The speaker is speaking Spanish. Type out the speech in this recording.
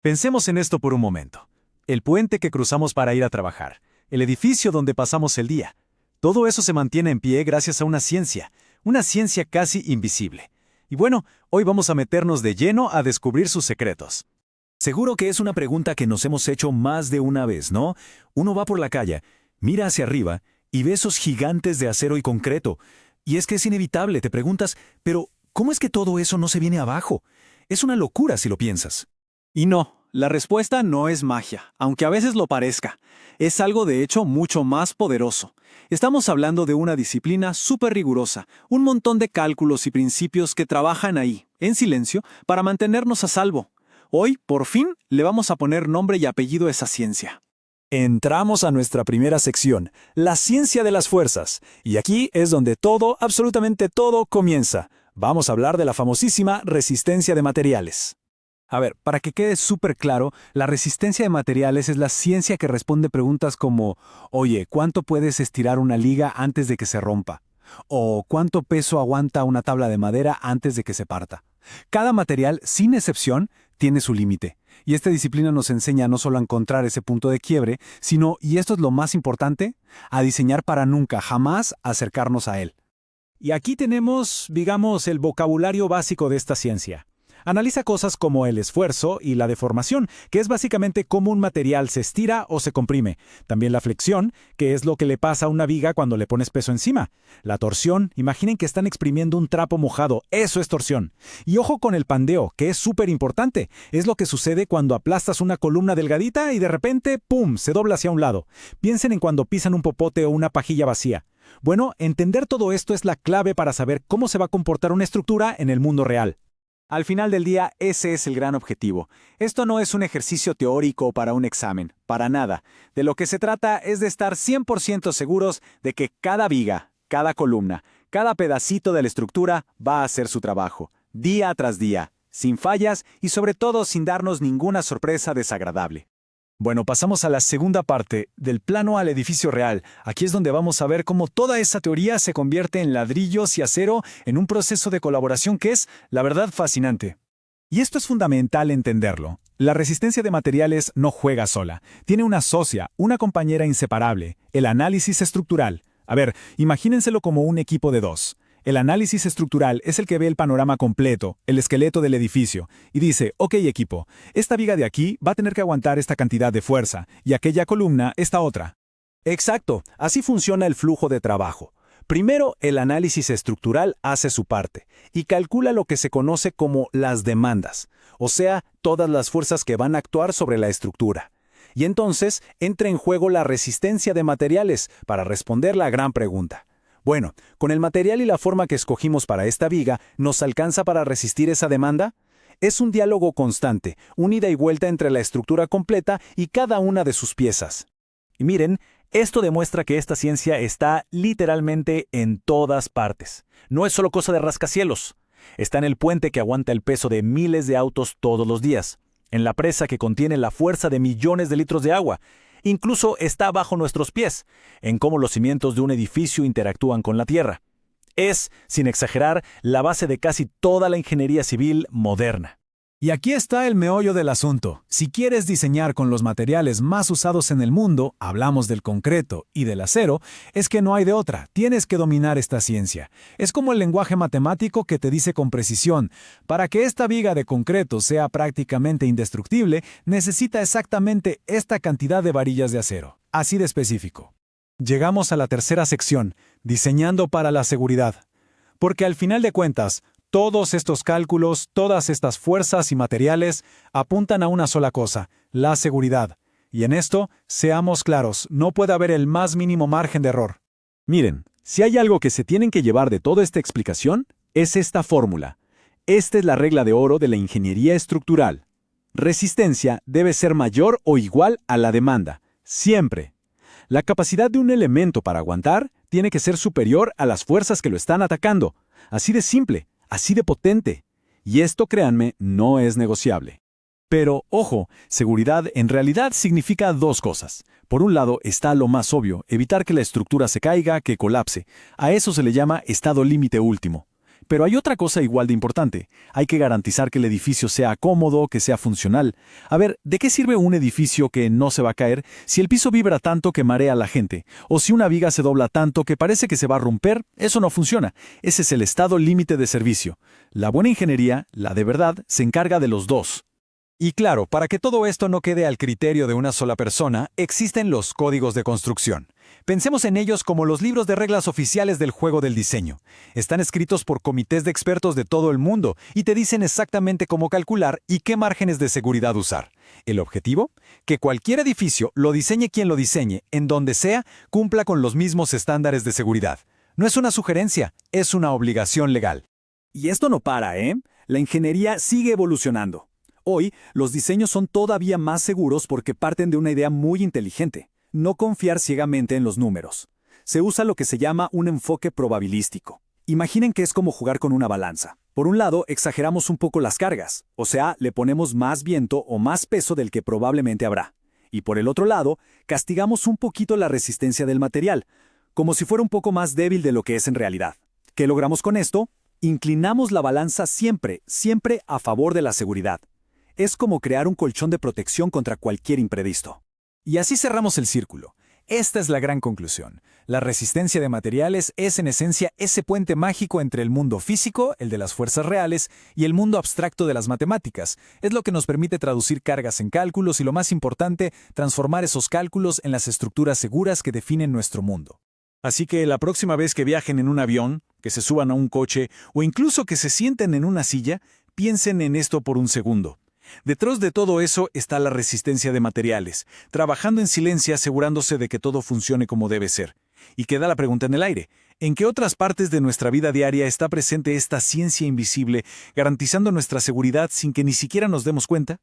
Pensemos en esto por un momento. El puente que cruzamos para ir a trabajar, el edificio donde pasamos el día. Todo eso se mantiene en pie gracias a una ciencia casi invisible. Y bueno, hoy vamos a meternos de lleno a descubrir sus secretos. Seguro que es una pregunta que nos hemos hecho más de una vez, ¿no? Uno va por la calle, mira hacia arriba y ve esos gigantes de acero y concreto. Y es que es inevitable, te preguntas, pero ¿cómo es que todo eso no se viene abajo? Es una locura si lo piensas. Y no, la respuesta no es magia, aunque a veces lo parezca. Es algo de hecho mucho más poderoso. Estamos hablando de una disciplina súper rigurosa, un montón de cálculos y principios que trabajan ahí, en silencio, para mantenernos a salvo. Hoy, por fin, le vamos a poner nombre y apellido a esa ciencia. Entramos a nuestra primera sección, la ciencia de las fuerzas. Y aquí es donde todo, absolutamente todo, comienza. Vamos a hablar de la famosísima resistencia de materiales. A ver, para que quede súper claro, la resistencia de materiales es la ciencia que responde preguntas como, oye, ¿cuánto puedes estirar una liga antes de que se rompa? O ¿cuánto peso aguanta una tabla de madera antes de que se parta? Cada material, sin excepción, tiene su límite. Y esta disciplina nos enseña no solo a encontrar ese punto de quiebre, sino, y esto es lo más importante, a diseñar para nunca, jamás acercarnos a él. Y aquí tenemos, digamos, el vocabulario básico de esta ciencia. Analiza cosas como el esfuerzo y la deformación, que es básicamente cómo un material se estira o se comprime. También la flexión, que es lo que le pasa a una viga cuando le pones peso encima. La torsión, imaginen que están exprimiendo un trapo mojado, eso es torsión. Y ojo con el pandeo, que es súper importante. Es lo que sucede cuando aplastas una columna delgadita y de repente, ¡pum!, se dobla hacia un lado. Piensen en cuando pisan un popote o una pajilla vacía. Bueno, entender todo esto es la clave para saber cómo se va a comportar una estructura en el mundo real. Al final del día, ese es el gran objetivo. Esto no es un ejercicio teórico para un examen, para nada. De lo que se trata es de estar 100% seguros de que cada viga, cada columna, cada pedacito de la estructura va a hacer su trabajo, día tras día, sin fallas y sobre todo sin darnos ninguna sorpresa desagradable. Bueno, pasamos a la segunda parte, del plano al edificio real. Aquí es donde vamos a ver cómo toda esa teoría se convierte en ladrillos y acero en un proceso de colaboración que es, la verdad, fascinante. Y esto es fundamental entenderlo. La resistencia de materiales no juega sola. Tiene una socia, una compañera inseparable, el análisis estructural. A ver, imagínenselo como un equipo de dos. El análisis estructural es el que ve el panorama completo, el esqueleto del edificio, y dice, ok equipo, esta viga de aquí va a tener que aguantar esta cantidad de fuerza, y aquella columna esta otra. Exacto, así funciona el flujo de trabajo. Primero, el análisis estructural hace su parte, y calcula lo que se conoce como las demandas, o sea, todas las fuerzas que van a actuar sobre la estructura. Y entonces entra en juego la resistencia de materiales para responder la gran pregunta. Bueno, ¿con el material y la forma que escogimos para esta viga nos alcanza para resistir esa demanda? Es un diálogo constante, un ida y vuelta entre la estructura completa y cada una de sus piezas. Y miren, esto demuestra que esta ciencia está literalmente en todas partes. No es solo cosa de rascacielos. Está en el puente que aguanta el peso de miles de autos todos los días, en la presa que contiene la fuerza de millones de litros de agua. Incluso está bajo nuestros pies, en cómo los cimientos de un edificio interactúan con la tierra. Es, sin exagerar, la base de casi toda la ingeniería civil moderna. Y aquí está el meollo del asunto. Si quieres diseñar con los materiales más usados en el mundo, hablamos del concreto y del acero, es que no hay de otra, tienes que dominar esta ciencia. Es como el lenguaje matemático que te dice con precisión, para que esta viga de concreto sea prácticamente indestructible, necesita exactamente esta cantidad de varillas de acero. Así de específico. Llegamos a la tercera sección, diseñando para la seguridad. Porque al final de cuentas, todos estos cálculos, todas estas fuerzas y materiales apuntan a una sola cosa, la seguridad. Y en esto, seamos claros, no puede haber el más mínimo margen de error. Miren, si hay algo que se tienen que llevar de toda esta explicación, es esta fórmula. Esta es la regla de oro de la ingeniería estructural. Resistencia debe ser mayor o igual a la demanda, siempre. La capacidad de un elemento para aguantar tiene que ser superior a las fuerzas que lo están atacando. Así de simple. Así de potente. Y esto, créanme, no es negociable. Pero, ojo, seguridad en realidad significa dos cosas. Por un lado está lo más obvio, evitar que la estructura se caiga, que colapse. A eso se le llama estado límite último. Pero hay otra cosa igual de importante. Hay que garantizar que el edificio sea cómodo, que sea funcional. A ver, ¿de qué sirve un edificio que no se va a caer si el piso vibra tanto que marea a la gente? O si una viga se dobla tanto que parece que se va a romper, eso no funciona. Ese es el estado límite de servicio. La buena ingeniería, la de verdad, se encarga de los dos. Y claro, para que todo esto no quede al criterio de una sola persona, existen los códigos de construcción. Pensemos en ellos como los libros de reglas oficiales del juego del diseño. Están escritos por comités de expertos de todo el mundo y te dicen exactamente cómo calcular y qué márgenes de seguridad usar. ¿El objetivo? Que cualquier edificio, lo diseñe quien lo diseñe, en donde sea, cumpla con los mismos estándares de seguridad. No es una sugerencia, es una obligación legal. Y esto no para, ¿eh? La ingeniería sigue evolucionando. Hoy, los diseños son todavía más seguros porque parten de una idea muy inteligente: no confiar ciegamente en los números. Se usa lo que se llama un enfoque probabilístico. Imaginen que es como jugar con una balanza. Por un lado, exageramos un poco las cargas, o sea, le ponemos más viento o más peso del que probablemente habrá. Y por el otro lado, castigamos un poquito la resistencia del material, como si fuera un poco más débil de lo que es en realidad. ¿Qué logramos con esto? Inclinamos la balanza siempre, siempre a favor de la seguridad. Es como crear un colchón de protección contra cualquier imprevisto. Y así cerramos el círculo. Esta es la gran conclusión. La resistencia de materiales es en esencia ese puente mágico entre el mundo físico, el de las fuerzas reales, y el mundo abstracto de las matemáticas. Es lo que nos permite traducir cargas en cálculos y, lo más importante, transformar esos cálculos en las estructuras seguras que definen nuestro mundo. Así que la próxima vez que viajen en un avión, que se suban a un coche o incluso que se sienten en una silla, piensen en esto por un segundo. Detrás de todo eso está la resistencia de materiales, trabajando en silencio asegurándose de que todo funcione como debe ser. Y queda la pregunta en el aire: ¿en qué otras partes de nuestra vida diaria está presente esta ciencia invisible, garantizando nuestra seguridad sin que ni siquiera nos demos cuenta?